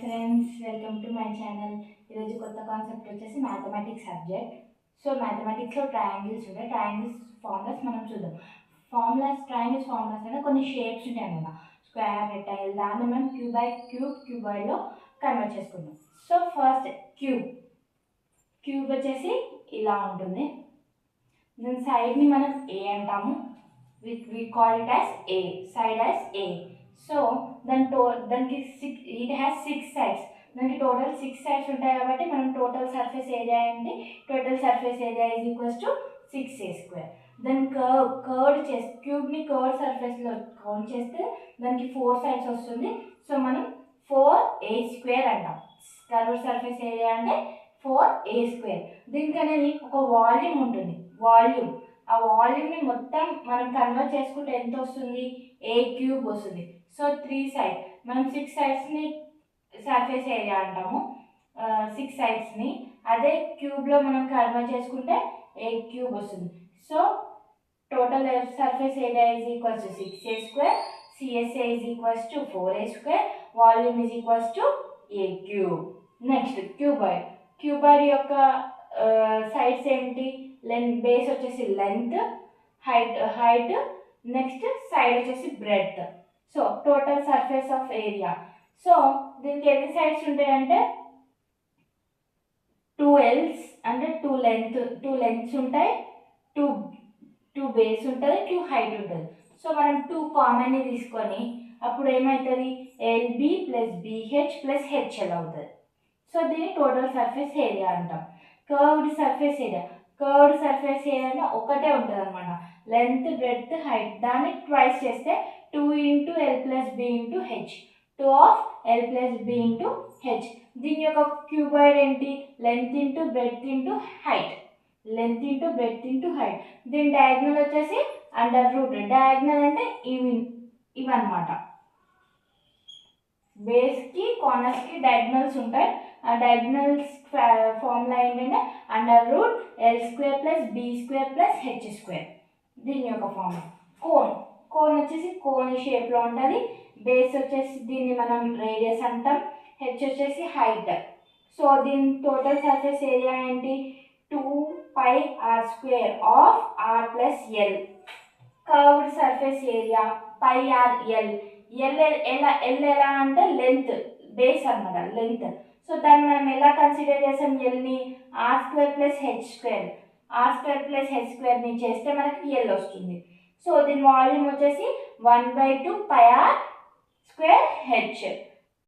Friends, welcome to my channel. ఈరోజు కొత్త concept వచ్చేసి మ్యాథమెటిక్స్ సబ్జెక్ట్. సో మ్యాథమెటిక్స్లో ట్రయాంగిల్స్ ఉంటాయి. ట్రయాంగిల్స్ ఫార్ములాస్ మనం చూద్దాం. ట్రయాంగిల్స్ ఫార్ములాస్ అంటే కొన్ని షేప్స్ ఉంటాయి అన్నమాట. స్క్వేర్, రెక్టాంగిల్, దాన్ని మనం క్యూబాయిడ్లో కన్వర్ట్ చేసుకుందాం. సో ఫస్ట్ క్యూబ్ వచ్చేసి ఇలా ఉంటుంది. దాని సైడ్ని మనం ఏ అంటాము. we call it as A, side as A. So దానికి it has 6 sides. దానికి టోటల్ 6 sides ఉంటాయి కాబట్టి మనం టోటల్ సర్ఫేస్ ఏరియా ఏంటి, total surface area is equals to 6a². దాని కర్వ్ చేసి క్యూబ్ని కర్వ్ సర్ఫేస్లో కౌంట్ చేస్తే దానికి 4 sides వస్తుంది. సో మనం 4a² అంటాం. కర్వ్ సర్ఫేస్ ఏరియా అంటే 4a². దీనికి అనేది ఒక వాల్యూమ్ ఉంటుంది. ఆ వాల్యూమ్ని మొత్తం మనం కన్వర్ట్ చేసుకుంటే ఎంత వస్తుంది, a³ వస్తుంది. సో 3 sides మనం 6 sidesని సర్ఫేస్ ఏరియా అంటాము, 6 sidesని. అదే క్యూబ్లో మనం కన్వర్ట్ చేసుకుంటే a³ వస్తుంది. So total surface area is equals to 6a², CSA is equals to 4a², volume is equals to a³. Next cuboid యొక్క సైడ్స్ ఏంటి, బేస్ వచ్చేసి లెంత్, హైట్, నెక్స్ట్ సైడ్ వచ్చేసి breadth. So total surface of area. So దీనికి ఎన్ని sides ఉంటాయంటే 2 L's అంటే 2 lengths ఉంటాయి, 2 base ఉంటుంది, 2 హైట్ ఉంటుంది. సో మనం 2 కామన్ని తీసుకొని అప్పుడు ఏమవుతుంది, LB + BH + HL అవుతుంది. సో దీన్ని టోటల్ సర్ఫేస్ ఏరియా అంటాం. కర్వ్డ్ సర్ఫేస్ ఏరియా అంటే ఒకటే ఉంటుంది అనమాట, లెంత్, బ్రెడ్త్, హైట్. దాన్ని ట్వైస్ చేస్తే 2 × L + B × H, 2 of L + B × H. దీని యొక్క క్యూబాయిడ్ ఏంటి, లెంత్ × బ్రెడ్త్ × హైట్, దీని డయాగ్నల్ వచ్చేసి √. డయాగ్నల్ అంటే ఇవన్నమాట. బేస్కి కార్నర్స్కి డయాగ్నల్స్ ఉంటాయి. ఆ డయాగ్నల్స్ ఫార్ములా ఏంటంటే √L² + B² + H². దీని యొక్క ఫార్ములా. కోన్ వచ్చేసి కోన్ షేప్లో ఉంటుంది. బేస్ వచ్చేసి దీన్ని మనం రేడియస్ అంటాం, హెచ్ వచ్చేసి హైట్. సో దీని టోటల్ సర్ఫేస్ ఏరియా ఏంటి, 2πr² of r + L. Curved surface area πrL. L ఎలా అంటే లెంత్, బేస్ అన్నమాట, లెంత్. సో దాన్ని మనం ఎలా కన్సిడర్ చేసాం, Lని r² + h²ని చేస్తే మనకి L వస్తుంది. సో దీని వాల్యూమ్ వచ్చేసి 1/2πr² H.